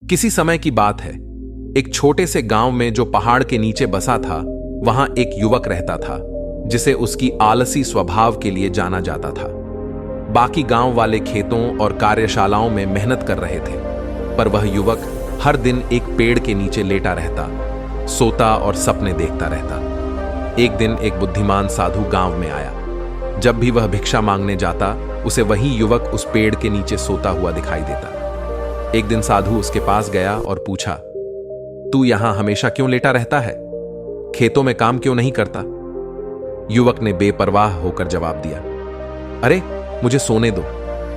किसी समय की बात है। एक छोटे से गांव में जो पहाड़ के नीचे बसा था, वहां एक युवक रहता था जिसे उसकी आलसी स्वभाव के लिए जाना जाता था। बाकी गांव वाले खेतों और कार्यशालाओं में मेहनत कर रहे थे, पर वह युवक हर दिन एक पेड़ के नीचे लेटा रहता, सोता और सपने देखता रहता। एक दिन एक बुद्धिमान साधु गांव में आया। जब भी वह भिक्षा मांगने जाता, उसे वही युवक उस पेड़ के नीचे सोता हुआ दिखाई देता। एक दिन साधु उसके पास गया और पूछा, तू यहां हमेशा क्यों लेटा रहता है? खेतों में काम क्यों नहीं करता? युवक ने बेपरवाह होकर जवाब दिया, अरे मुझे सोने दो,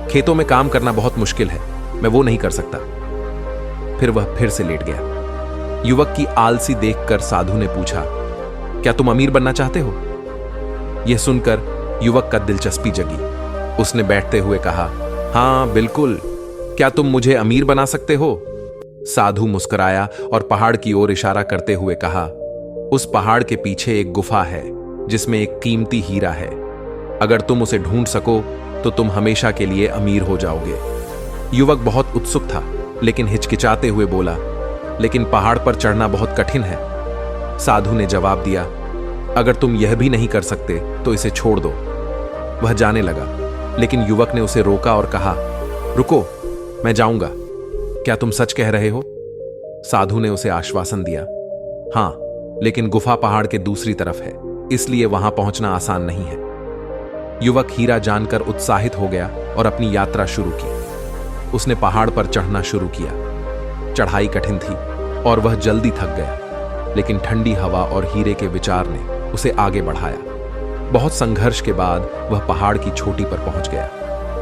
खेतों में काम करना बहुत मुश्किल है, मैं वो नहीं कर सकता। फिर वह फिर से लेट गया। युवक की आलसी देखकर साधु ने पूछा, क्या तुम अमीर बनना चाहते हो? यह सुनकर युवक का दिलचस्पी जगी। उसने बैठते हुए कहा, हां बिल्कुल, क्या तुम मुझे अमीर बना सकते हो? साधु मुस्कुराया और पहाड़ की ओर इशारा करते हुए कहा, उस पहाड़ के पीछे एक गुफा है जिसमें एक कीमती हीरा है। अगर तुम उसे ढूंढ सको तो तुम हमेशा के लिए अमीर हो जाओगे। युवक बहुत उत्सुक था, लेकिन हिचकिचाते हुए बोला, लेकिन पहाड़ पर चढ़ना बहुत कठिन है। साधु ने जवाब दिया, अगर तुम यह भी नहीं कर सकते तो इसे छोड़ दो। वह जाने लगा, लेकिन युवक ने उसे रोका और कहा, रुको, मैं जाऊंगा। क्या तुम सच कह रहे हो? साधु ने उसे आश्वासन दिया, हां, लेकिन गुफा पहाड़ के दूसरी तरफ है, इसलिए वहां पहुंचना आसान नहीं है। युवक हीरा जानकर उत्साहित हो गया और अपनी यात्रा शुरू की। उसने पहाड़ पर चढ़ना शुरू किया। चढ़ाई कठिन थी और वह जल्दी थक गया, लेकिन ठंडी हवा और हीरे के विचार ने उसे आगे बढ़ाया। बहुत संघर्ष के बाद वह पहाड़ की चोटी पर पहुंच गया।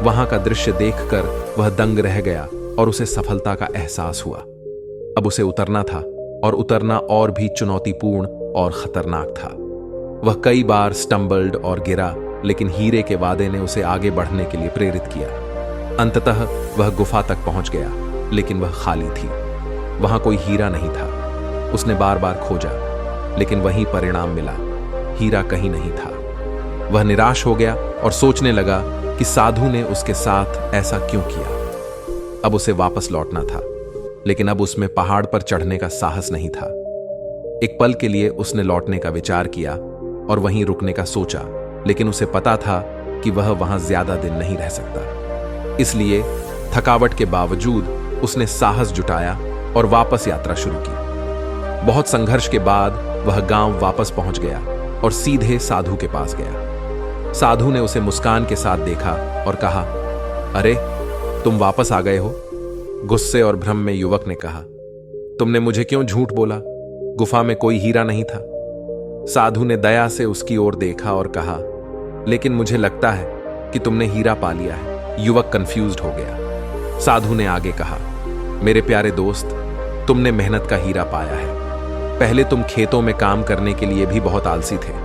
वहां का दृश्य देखकर वह दंग रह गया और उसे सफलता का एहसास हुआ। अब उसे उतरना था, और उतरना और भी चुनौतीपूर्ण और खतरनाक था। वह कई बार स्टम्बल्ड और गिरा, लेकिन हीरे के वादे ने उसे आगे बढ़ने के लिए प्रेरित किया। अंततः वह गुफा तक पहुंच गया, लेकिन वह खाली थी। वहां कोई हीरा नहीं था। उसने बार बार खोजा, लेकिन वही परिणाम मिला, हीरा कहीं नहीं था। वह निराश हो गया और सोचने लगा कि साधु ने उसके साथ ऐसा क्यों किया। अब उसे वापस लौटना था, लेकिन अब उसमें पहाड़ पर चढ़ने का साहस नहीं था। एक पल के लिए उसने लौटने का विचार किया और वहीं रुकने का सोचा, लेकिन उसे पता था कि वह वहां ज्यादा दिन नहीं रह सकता। इसलिए थकावट के बावजूद उसने साहस जुटाया और वापस यात्रा शुरू की। बहुत संघर्ष के बाद वह गांव वापस पहुंच गया और सीधे साधु के पास गया। साधु ने उसे मुस्कान के साथ देखा और कहा, अरे तुम वापस आ गए हो? गुस्से और भ्रम में युवक ने कहा, तुमने मुझे क्यों झूठ बोला? गुफा में कोई हीरा नहीं था। साधु ने दया से उसकी ओर देखा और कहा, लेकिन मुझे लगता है कि तुमने हीरा पा लिया है। युवक कंफ्यूज्ड हो गया। साधु ने आगे कहा, मेरे प्यारे दोस्त, तुमने मेहनत का हीरा पाया है। पहले तुम खेतों में काम करने के लिए भी बहुत आलसी थे,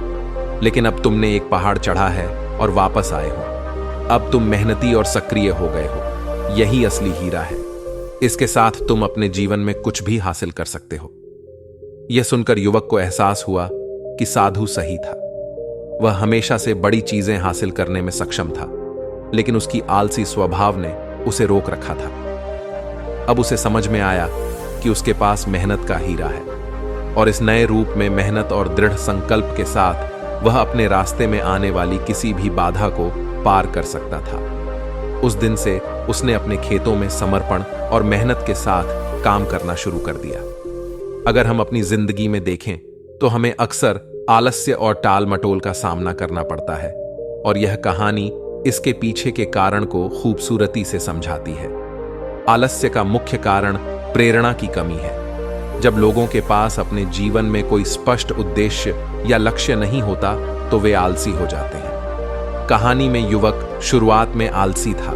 लेकिन अब तुमने एक पहाड़ चढ़ा है और वापस आए हो। अब तुम मेहनती और सक्रिय हो गए हो। यही असली हीरा है। इसके साथ तुम अपने जीवन में कुछ भी हासिल कर सकते हो। यह सुनकर युवक को एहसास हुआ कि साधु सही था। वह हमेशा से बड़ी चीजें हासिल करने में सक्षम था, लेकिन उसकी आलसी स्वभाव ने उसे रोक रखा था। अब उसे समझ में आया कि उसके पास मेहनत का हीरा है, और इस नए रूप में मेहनत और दृढ़ संकल्प के साथ वह अपने रास्ते में आने वाली किसी भी बाधा को पार कर सकता था। उस दिन से उसने अपने खेतों में समर्पण और मेहनत के साथ काम करना शुरू कर दिया। अगर हम अपनी जिंदगी में देखें तो हमें अक्सर आलस्य और टाल मटोल का सामना करना पड़ता है, और यह कहानी इसके पीछे के कारण को खूबसूरती से समझाती है। आलस्य का मुख्य कारण प्रेरणा की कमी है। जब लोगों के पास अपने जीवन में कोई स्पष्ट उद्देश्य या लक्ष्य नहीं होता तो वे आलसी हो जाते हैं। कहानी में युवक शुरुआत में आलसी था,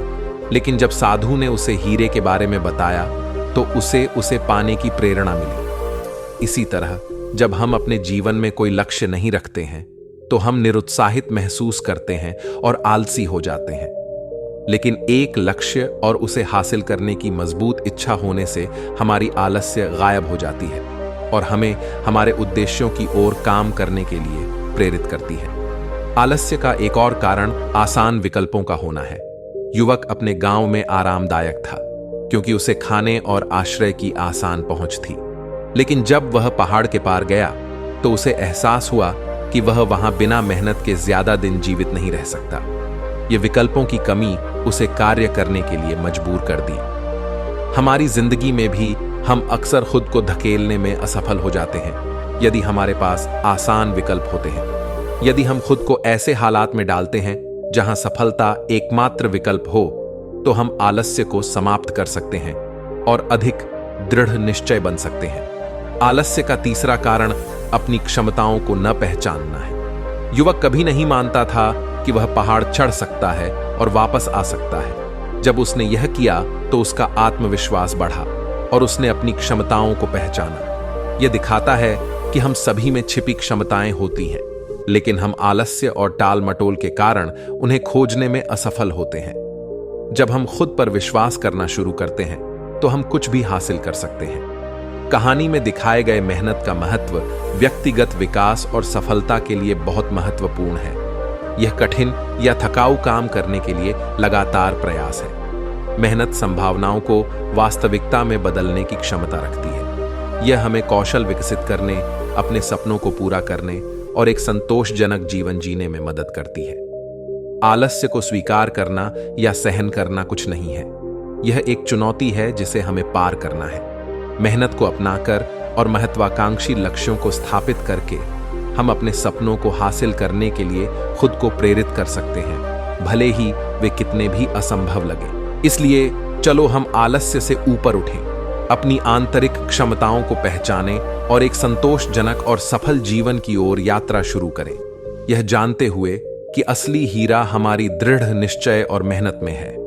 लेकिन जब साधु ने उसे हीरे के बारे में बताया तो उसे पाने की प्रेरणा मिली। इसी तरह जब हम अपने जीवन में कोई लक्ष्य नहीं रखते हैं तो हम निरुत्साहित महसूस करते हैं और आलसी हो जाते हैं। लेकिन एक लक्ष्य और उसे हासिल करने की मजबूत इच्छा होने से हमारी आलस्य गायब हो जाती है और हमें हमारे उद्देश्यों की ओर काम करने के लिए प्रेरित करती है। आलस्य का एक और कारण आसान विकल्पों का होना है। युवक अपने गांव में आरामदायक था। क्योंकि उसे खाने और आश्रय की आसान पहुंच थी। लेकिन जब वह पहाड़ के पार गया तो उसे एहसास हुआ कि वह वहां बिना मेहनत के ज्यादा दिन जीवित नहीं रह सकता। ये विकल्पों की कमी उसे कार्य करने के लिए मजबूर कर दी। हमारी जिंदगी में भी हम अक्सर खुद को धकेलने में असफल हो जाते हैं यदि हमारे पास आसान विकल्प होते हैं। यदि हम खुद को ऐसे हालात में डालते हैं जहां सफलता एकमात्र विकल्प हो, तो हम आलस्य को समाप्त कर सकते हैं और अधिक दृढ़ निश्चय बन सकते हैं। आलस्य का तीसरा कारण अपनी क्षमताओं को न पहचानना है। युवक कभी नहीं मानता था कि वह पहाड़ चढ़ सकता है और वापस आ सकता है। जब उसने यह किया तो उसका आत्मविश्वास बढ़ा और उसने अपनी क्षमताओं को पहचाना। यह दिखाता है कि हम सभी में छिपी क्षमताएं होती हैं, लेकिन हम आलस्य और टाल मटोल के कारण उन्हें खोजने में असफल होते हैं। जब हम खुद पर विश्वास करना शुरू करते हैं तो हम कुछ भी हासिल कर सकते हैं। कहानी में दिखाए गए मेहनत का महत्व व्यक्तिगत विकास और सफलता के लिए बहुत महत्वपूर्ण है। यह कठिन या थकाऊ काम करने के लिए लगातार प्रयास है। मेहनत संभावनाओं को वास्तविकता में बदलने की क्षमता रखती है। यह हमें कौशल विकसित करने, अपने सपनों को पूरा करने और एक संतोषजनक जीवन जीने में मदद करती है। आलस्य को स्वीकार करना या सहन करना कुछ नहीं है। यह एक चुनौती है जिसे हमें पार करना है। मेहनत को अपनाकर और महत्वाकांक्षी लक्ष्यों को स्थापित करके हम अपने सपनों को हासिल करने के लिए खुद को प्रेरित कर सकते हैं, भले ही वे कितने भी असंभव लगे। इसलिए चलो हम आलस्य से ऊपर उठें, अपनी आंतरिक क्षमताओं को पहचानें और एक संतोषजनक और सफल जीवन की ओर यात्रा शुरू करें, यह जानते हुए कि असली हीरा हमारी दृढ़ निश्चय और मेहनत में है।